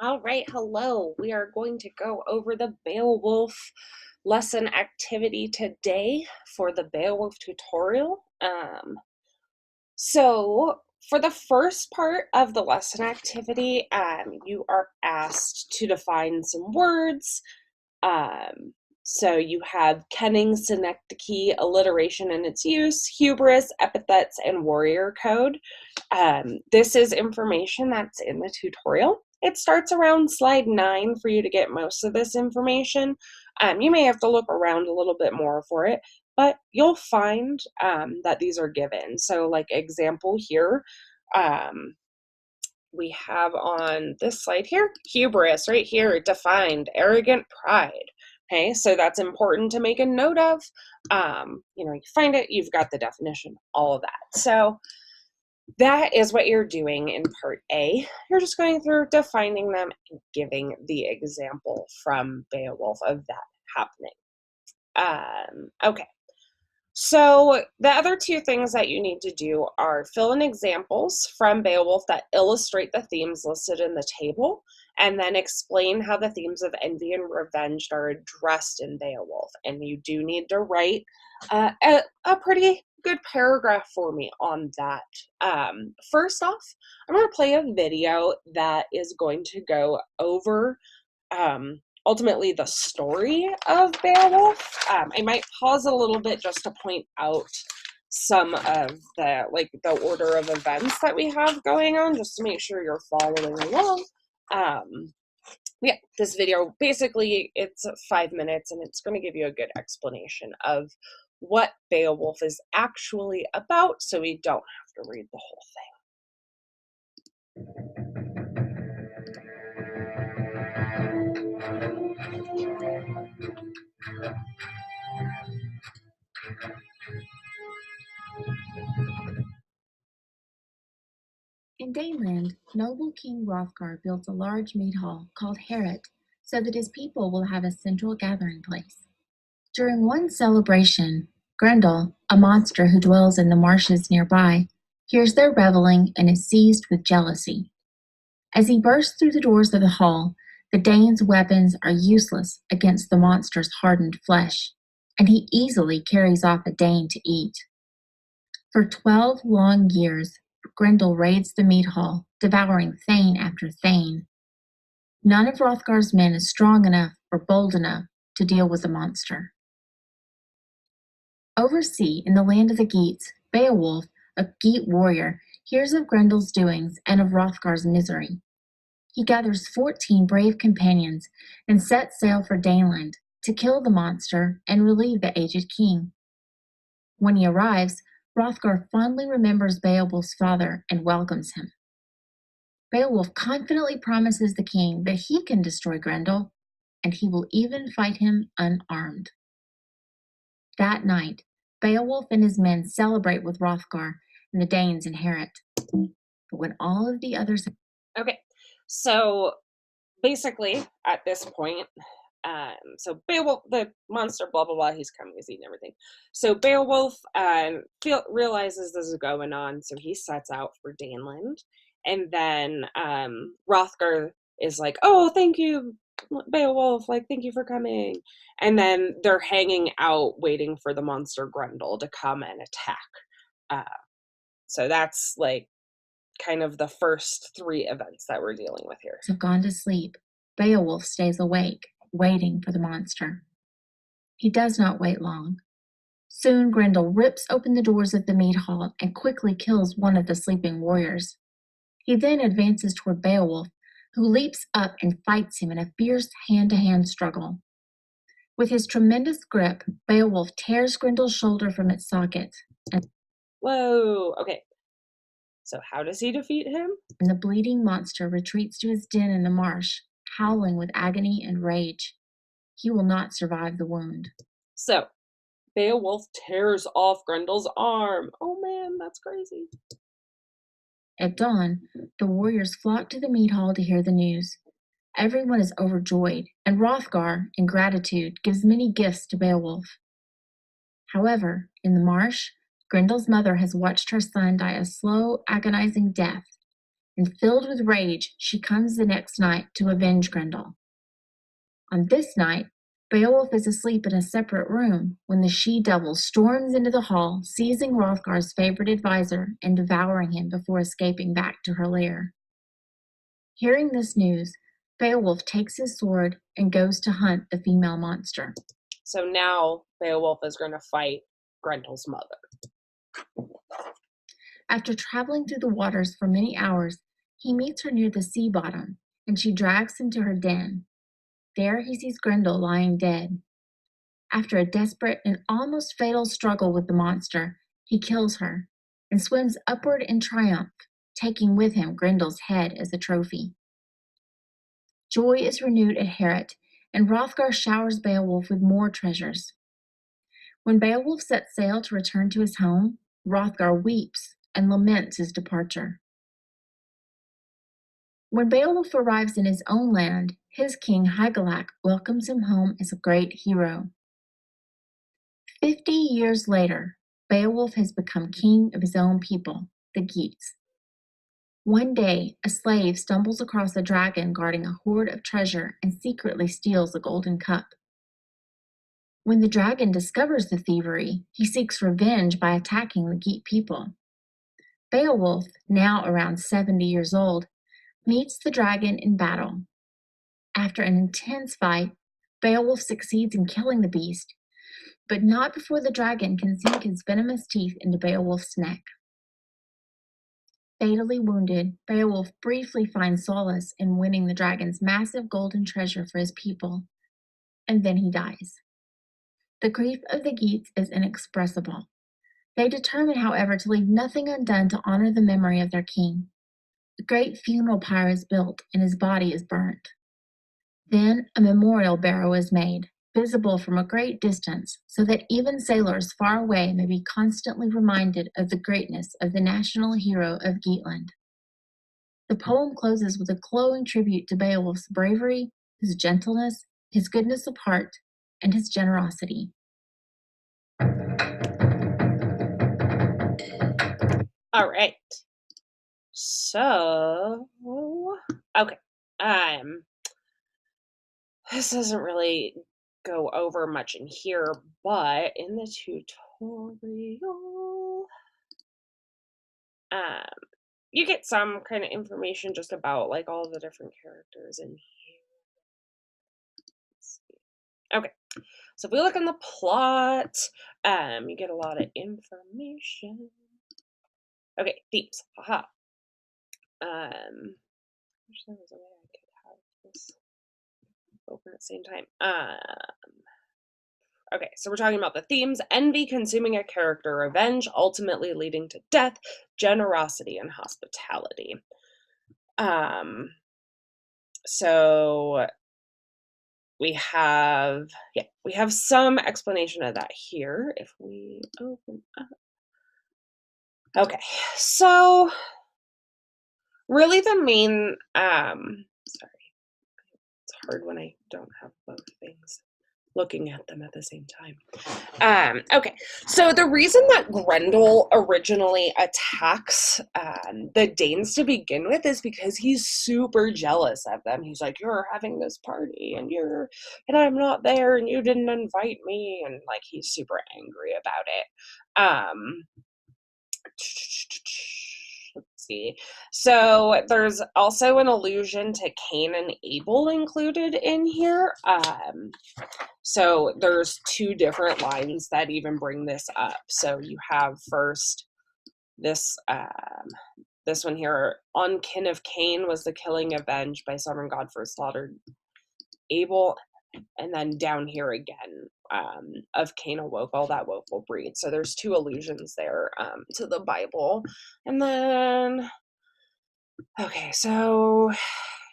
All right, hello. We are going to go over the Beowulf lesson activity today for the Beowulf tutorial. So for the first part of the lesson activity, you are asked to define some words. Um, so you have kenning, synecdoche, alliteration and its use, hubris, epithets, and warrior code. This is information that's in the tutorial. It starts around slide 9 for you to get most of this information. You may have to look around a little bit more for it, but you'll find that these are given. So like example here, um, we have on this slide here, hubris right here, defined, arrogant pride. Okay, so that's important to make a note of. You find it, you've got the definition, all of that. So that is what you're doing in part A. You're just going through defining them and giving the example from Beowulf of that happening. Okay, so the other two things that you need to do are fill in examples from Beowulf that illustrate the themes listed in the table, and then explain how the themes of envy and revenge are addressed in Beowulf. And you do need to write a pretty good paragraph for me on that. First off, I'm going to play a video that is going to go over ultimately the story of Beowulf. I might pause a little bit just to point out some of the order of events that we have going on, just to make sure you're following along. Yeah, this video, basically, it's 5 minutes, and it's going to give you a good explanation of what Beowulf is actually about, so we don't have to read the whole In Daneland, noble King Hrothgar built a large mead hall called Heorot so that his people will have a central gathering place. During one celebration, Grendel, a monster who dwells in the marshes nearby, hears their reveling and is seized with jealousy. As he bursts through the doors of the hall, the Dane's weapons are useless against the monster's hardened flesh, and he easily carries off a Dane to eat. For 12 long years, Grendel raids the mead hall, devouring thane after thane. None of Hrothgar's men is strong enough or bold enough to deal with the monster. Oversea, in the land of the Geats, Beowulf, a Geat warrior, hears of Grendel's doings and of Hrothgar's misery. He gathers 14 brave companions and sets sail for Daneland to kill the monster and relieve the aged king. When he arrives, Hrothgar fondly remembers Beowulf's father and welcomes him. Beowulf confidently promises the king that he can destroy Grendel, and he will even fight him unarmed. That night, Beowulf and his men celebrate with Hrothgar and the Danes in Heorot. But when all of the others... Okay, so basically, at this point, so Beowulf, the monster, blah blah blah, he's coming, he's eating everything. So Beowulf realizes this is going on, so he sets out for Daneland, and then Hrothgar is like, "Oh, thank you, Beowulf, like thank you for coming," and then they're hanging out waiting for the monster Grendel to come and attack. Uh, so that's like kind of the first 3 events that we're dealing with here. have gone to sleep, Beowulf stays awake, waiting for the monster. He does not wait long. Soon Grendel rips open the doors of the mead hall and quickly kills one of the sleeping warriors. He then advances toward Beowulf, who leaps up and fights him in a fierce hand-to-hand struggle. With his tremendous grip, Beowulf tears Grendel's shoulder from its socket, Whoa, okay. So how does he defeat him? and the bleeding monster retreats to his den in the marsh, howling with agony and rage. He will not survive the wound. So Beowulf tears off Grendel's arm. Oh man, that's crazy. At dawn, the warriors flock to the mead hall to hear the news. Everyone is overjoyed, and Hrothgar, in gratitude, gives many gifts to Beowulf. However, in the marsh, Grendel's mother has watched her son die a slow, agonizing death, and filled with rage, she comes the next night to avenge Grendel. On this night, Beowulf is asleep in a separate room when the she-devil storms into the hall, seizing Hrothgar's favorite advisor and devouring him before escaping back to her lair. Hearing this news, Beowulf takes his sword and goes to hunt the female monster. So now Beowulf is going to fight Grendel's mother. After traveling through the waters for many hours, he meets her near the sea bottom, and she drags him to her den. There he sees Grendel lying dead. After a desperate and almost fatal struggle with the monster, he kills her and swims upward in triumph, taking with him Grendel's head as a trophy. Joy is renewed at Heorot, and Hrothgar showers Beowulf with more treasures. When Beowulf sets sail to return to his home, Hrothgar weeps and laments his departure. When Beowulf arrives in his own land, his king Hygelac welcomes him home as a great hero. 50 years later, Beowulf has become king of his own people, the Geats. One day, a slave stumbles across a dragon guarding a hoard of treasure and secretly steals a golden cup. When the dragon discovers the thievery, he seeks revenge by attacking the Geat people. Beowulf, now around 70 years old, meets the dragon in battle. After an intense fight, Beowulf succeeds in killing the beast, but not before the dragon can sink his venomous teeth into Beowulf's neck. Fatally wounded, Beowulf briefly finds solace in winning the dragon's massive golden treasure for his people, and then he dies. The grief of the Geats is inexpressible. They determine, however, to leave nothing undone to honor the memory of their king. A great funeral pyre is built, and his body is burnt. Then a memorial barrow is made, visible from a great distance, so that even sailors far away may be constantly reminded of the greatness of the national hero of Geatland. The poem closes with a glowing tribute to Beowulf's bravery, his gentleness, his goodness of heart, and his generosity. All right. So, okay. This doesn't really go over much in here, but in the tutorial, you get some kind of information just about like all the different characters in here. Let's see. Okay. So if we look in the plot, you get a lot of information. Okay, themes. Haha. Wish there was a way I could have this open at the same time. Okay, so we're talking about the themes: envy consuming a character, revenge ultimately leading to death, generosity, and hospitality. So we have some explanation of that here if we open up. Okay, so really the main sorry, it's hard when I don't have both things looking at them at the same time. Okay, so the reason that Grendel originally attacks the Danes to begin with is because he's super jealous of them. He's like, you're having this party and I'm not there and you didn't invite me, and like he's super angry about it. Let's see. So there's also an allusion to Cain and Abel included in here. So there's two different lines that even bring this up. So you have first this this one here: on kin of Cain was the killing avenged by sovereign God for slaughtered Abel. And then down here again, of Cain awoke all that woeful breed. So there's two allusions there to the Bible. And then, okay, so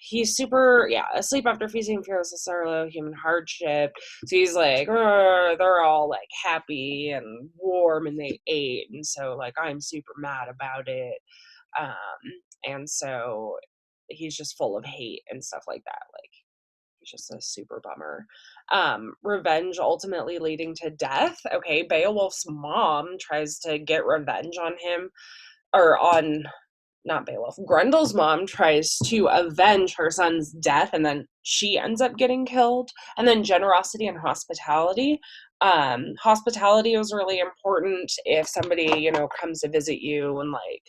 he's super, asleep after feasting fearless of sorrow, human hardship. So he's like, they're all like happy and warm and they ate. And so like, I'm super mad about it. And so he's just full of hate and stuff like that. Like, he's just a super bummer. Revenge ultimately leading to death. Okay, Beowulf's mom tries to get revenge on him, or on not Beowulf, Grendel's mom tries to avenge her son's death, and then she ends up getting killed. And then generosity and hospitality. Hospitality was really important. If somebody, comes to visit you and like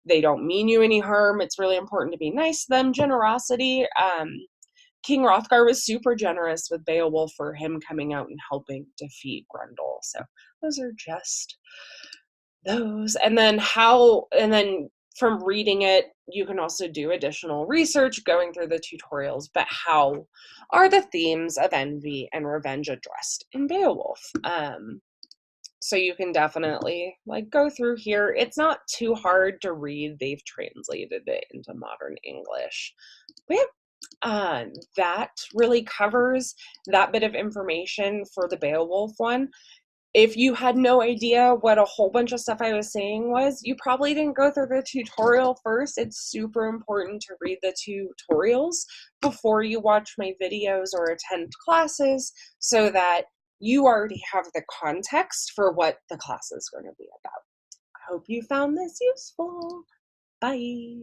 they don't mean you any harm, it's really important to be nice to them. Generosity. King Hrothgar was super generous with Beowulf for him coming out and helping defeat Grendel. So those are just those. And then from reading it, you can also do additional research going through the tutorials, but how are the themes of envy and revenge addressed in Beowulf? So you can definitely like go through here. It's not too hard to read. They've translated it into modern English. But that really covers that bit of information for the Beowulf one. If you had no idea what a whole bunch of stuff I was saying was, you probably didn't go through the tutorial first. It's super important to read the tutorials before you watch my videos or attend classes so that you already have the context for what the class is going to be about. I hope you found this useful. Bye.